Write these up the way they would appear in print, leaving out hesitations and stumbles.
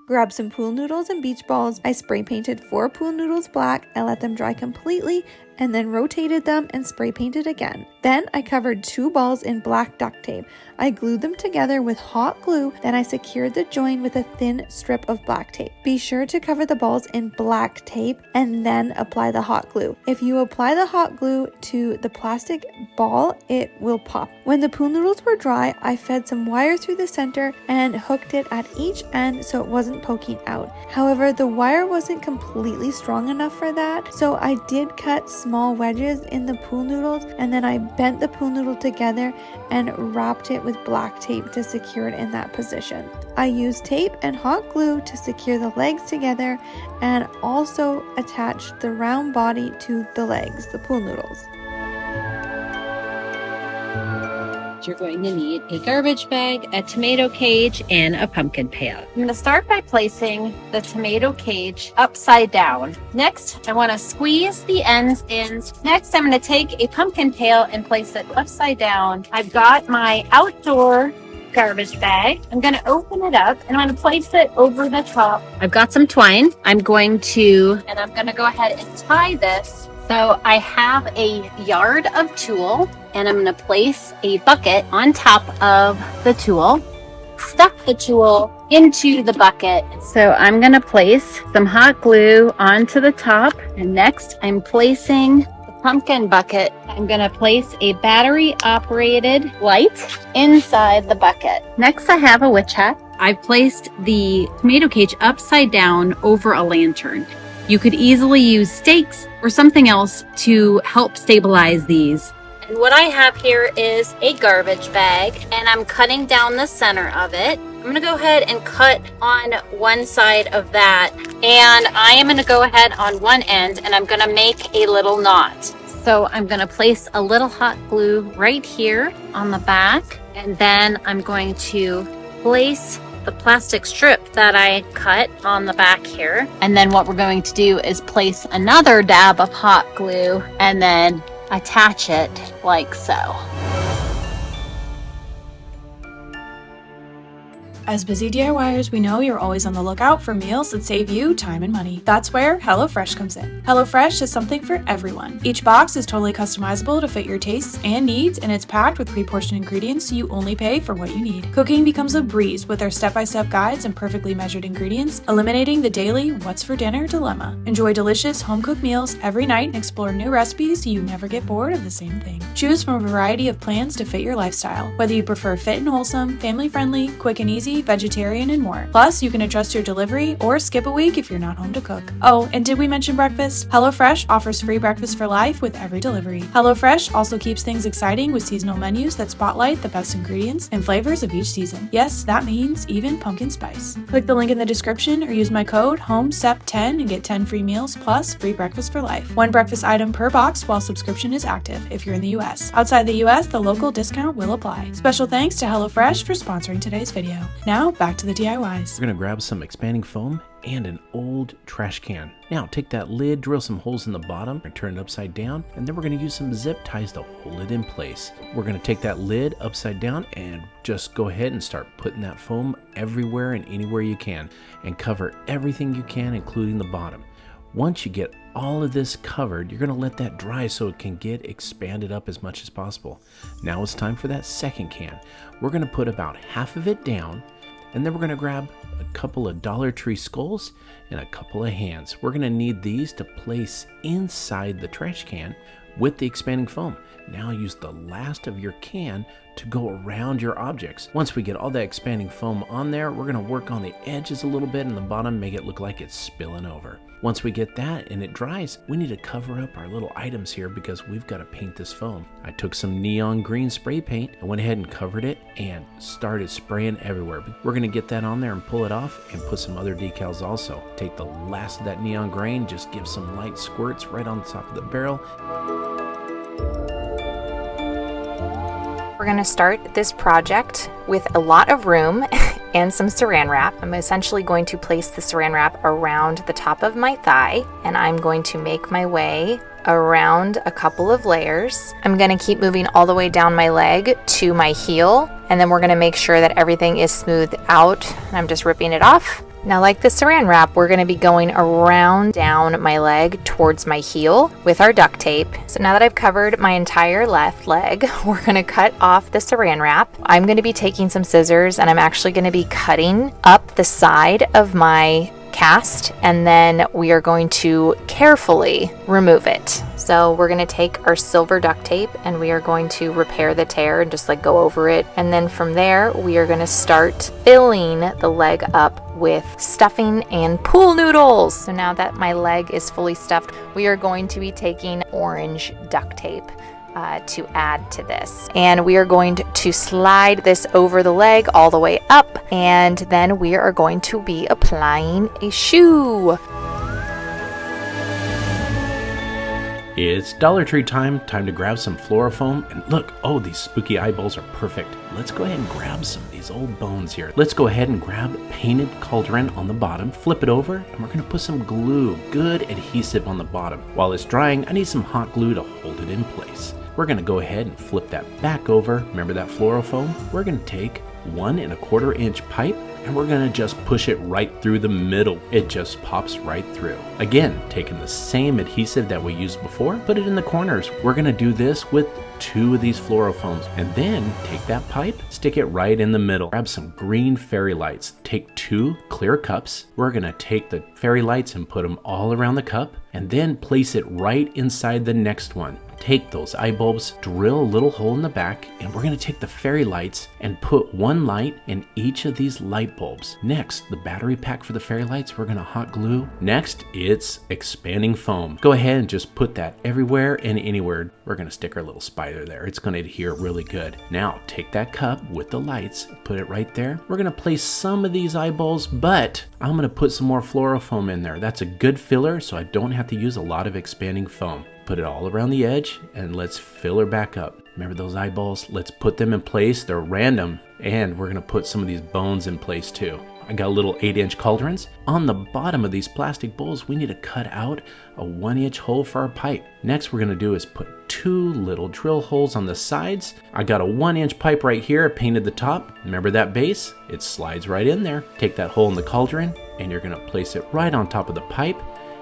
Grabbed some pool noodles and beach balls. I spray painted 4 pool noodles black. I let them dry completely and then rotated them and spray painted again. Then I covered 2 balls in black duct tape. I glued them together with hot glue, then I secured the join with a thin strip of black tape. Be sure to cover the balls in black tape and then apply the hot glue. If you apply the hot glue to the plastic ball, it will pop. When the pool noodles were dry, I fed some wire through the center and hooked it at each end so it wasn't poking out. However, the wire wasn't completely strong enough for that, so I did cut small wedges in the pool noodles, and then I bent the pool noodle together and wrapped it with black tape to secure it in that position. I used tape and hot glue to secure the legs together and also attached the round body to the legs, the pool noodles. You're going to need a garbage bag, a tomato cage, and a pumpkin pail. I'm going to start by placing the tomato cage upside down. Next, I want to squeeze the ends in. Next, I'm going to take a pumpkin pail and place it upside down. I've got my outdoor garbage bag. I'm going to open it up and I'm going to place it over the top. I've got some twine. I'm going to go ahead and tie this. So I have a yard of tulle and I'm going to place a bucket on top of the tulle, stuff the tulle into the bucket. So I'm going to place some hot glue onto the top, and next I'm placing the pumpkin bucket. I'm going to place a battery operated light inside the bucket. Next I have a witch hat. I've placed the tomato cage upside down over a lantern. You could easily use stakes or something else to help stabilize these. And what I have here is a garbage bag, and I'm cutting down the center of it. I'm going to go ahead and cut on one side of that, and I am going to go ahead on one end and I'm going to make a little knot. So I'm going to place a little hot glue right here on the back, and then I'm going to place the plastic strip that I cut on the back here. And then what we're going to do is place another dab of hot glue and then attach it like so. As busy DIYers, we know you're always on the lookout for meals that save you time and money. That's where HelloFresh comes in. HelloFresh is something for everyone. Each box is totally customizable to fit your tastes and needs, and it's packed with pre-portioned ingredients so you only pay for what you need. Cooking becomes a breeze with their step-by-step guides and perfectly measured ingredients, eliminating the daily what's for dinner dilemma. Enjoy delicious home-cooked meals every night and explore new recipes so you never get bored of the same thing. Choose from a variety of plans to fit your lifestyle, whether you prefer fit and wholesome, family-friendly, quick and easy, vegetarian, and more. Plus, you can adjust your delivery or skip a week if you're not home to cook. Oh, and did we mention breakfast? HelloFresh offers free breakfast for life with every delivery. HelloFresh also keeps things exciting with seasonal menus that spotlight the best ingredients and flavors of each season. Yes, that means even pumpkin spice. Click the link in the description or use my code HOMESEP10 and get 10 free meals plus free breakfast for life. One breakfast item per box while subscription is active if you're in the US. Outside the US, the local discount will apply. Special thanks to HelloFresh for sponsoring today's video. Now, back to the DIYs. We're going to grab some expanding foam and an old trash can. Now take that lid, drill some holes in the bottom and turn it upside down, and then we're going to use some zip ties to hold it in place. We're going to take that lid upside down and just go ahead and start putting that foam everywhere and anywhere you can, and cover everything you can, including the bottom. Once you get all of this covered, you're going to let that dry so it can get expanded up as much as possible. Now it's time for that second can. We're going to put about half of it down, and then we're going to grab a couple of Dollar Tree skulls and a couple of hands. We're going to need these to place inside the trash can with the expanding foam. Now use the last of your can to go around your objects. Once we get all that expanding foam on there, we're going to work on the edges a little bit and the bottom, make it look like it's spilling over. Once we get that and it dries, we need to cover up our little items here because we've got to paint this foam. I took some neon green spray paint, I went ahead and covered it and started spraying everywhere. But we're going to get that on there and pull it off and put some other decals also. Take the last of that neon green, just give some light squirts right on the top of the barrel. We're going to start this project with a lot of room and some saran wrap. I'm essentially going to place the saran wrap around the top of my thigh, and I'm going to make my way around a couple of layers. I'm going to keep moving all the way down my leg to my heel, and then we're going to make sure that everything is smoothed out. I'm just ripping it off Now, like the saran wrap, we're going to be going around down my leg towards my heel with our duct tape. So now that I've covered my entire left leg, we're going to cut off the saran wrap. I'm going to be taking some scissors and I'm actually going to be cutting up the side of my cast, and then we are going to carefully remove it. So we're going to take our silver duct tape and we are going to repair the tear and just like go over it. And then from there, we are going to start filling the leg up with stuffing and pool noodles. So now that my leg is fully stuffed, we are going to be taking orange duct tape to add to this. And we are going to slide this over the leg all the way up, and then we are going to be applying a shoe. It's Dollar Tree time to grab some fluorofoam. And look, oh, these spooky eyeballs are perfect. Let's go ahead and grab some of these old bones here. Let's go ahead and grab painted cauldron on the bottom, flip it over, and we're gonna put some glue, good adhesive on the bottom. While it's drying, I need some hot glue to hold it in place. We're gonna go ahead and flip that back over. Remember that fluorofoam? We're gonna take 1 1/4 inch pipe and we're gonna just push it right through the middle. It just pops right through. Again, taking the same adhesive that we used before, put it in the corners. We're gonna do this with 2 of these fluorofoams, and then take that pipe, stick it right in the middle. Grab some green fairy lights. Take 2 clear cups. We're gonna take the fairy lights and put them all around the cup, and then place it right inside the next one. Take those eye bulbs, drill a little hole in the back, and we're going to take the fairy lights and put 1 light in each of these light bulbs. Next, the battery pack for the fairy lights, we're going to hot glue. Next, it's expanding foam. Go ahead and just put that everywhere and anywhere. We're going to stick our little spider there. It's going to adhere really good. Now, take that cup with the lights, put it right there. We're going to place some of these eyeballs, but I'm going to put some more fluorofoam in there. That's a good filler, so I don't have to use a lot of expanding foam. Put it all around the edge and let's fill her back up. Remember those eyeballs? Let's put them in place. They're random, and we're gonna put some of these bones in place too. I got little 8-inch cauldrons. On the bottom of these plastic bowls, we need to cut out a 1-inch hole for our pipe. Next, we're gonna do is put 2 little drill holes on the sides. I got a 1-inch pipe right here. I painted the top. Remember that base? It slides right in there. Take that hole in the cauldron and you're gonna place it right on top of the pipe,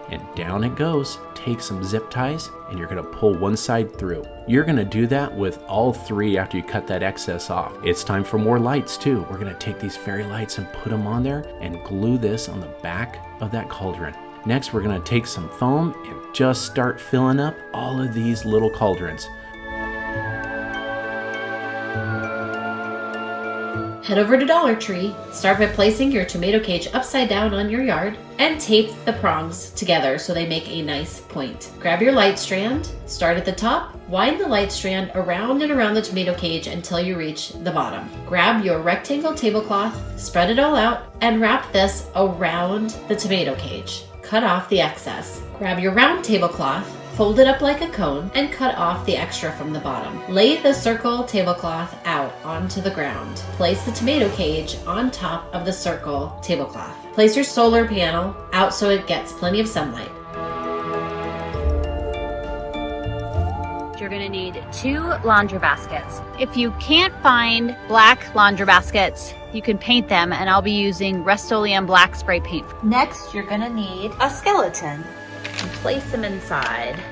and down it goes. Take some zip ties and you're gonna pull one side through. You're gonna do that with all 3 after you cut that excess off. It's time for more lights too. We're gonna take these fairy lights and put them on there and glue this on the back of that cauldron. Next, we're gonna take some foam and just start filling up all of these little cauldrons. Head over to Dollar Tree, start by placing your tomato cage upside down on your yard, and tape the prongs together so they make a nice point. Grab your light strand, start at the top, wind the light strand around and around the tomato cage until you reach the bottom. Grab your rectangle tablecloth, spread it all out, and wrap this around the tomato cage. Cut off the excess. Grab your round tablecloth, fold it up like a cone, and cut off the extra from the bottom. Lay the circle tablecloth out onto the ground. Place the tomato cage on top of the circle tablecloth. Place your solar panel out so it gets plenty of sunlight. You're going to need 2 laundry baskets. If you can't find black laundry baskets, you can paint them, and I'll be using Rust-Oleum black spray paint. Next, you're going to need a skeleton. And place them inside.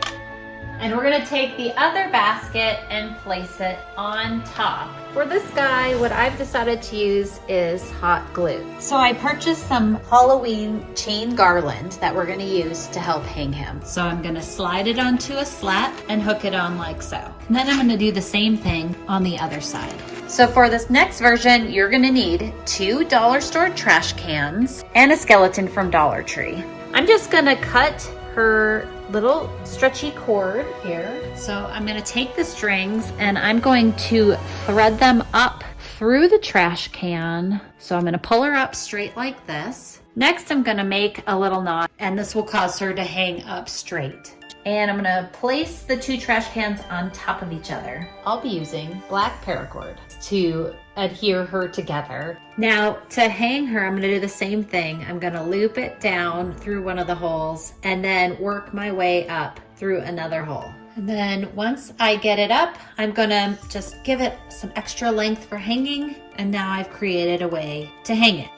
And we're gonna take the other basket and place it on top. For this guy, what I've decided to use is hot glue. So I purchased some Halloween chain garland that we're gonna use to help hang him. So I'm gonna slide it onto a slat and hook it on like so. And then I'm gonna do the same thing on the other side. So for this next version, you're gonna need 2 dollar store trash cans and a skeleton from Dollar Tree. I'm just gonna cut her little stretchy cord here. So I'm gonna take the strings and I'm going to thread them up through the trash can. So I'm gonna pull her up straight like this. Next, I'm gonna make a little knot, and this will cause her to hang up straight. And I'm gonna place the 2 trash cans on top of each other. I'll be using black paracord to adhere her together. Now, to hang her, I'm gonna do the same thing. I'm gonna loop it down through one of the holes and then work my way up through another hole. And then once I get it up, I'm gonna just give it some extra length for hanging, and now I've created a way to hang it.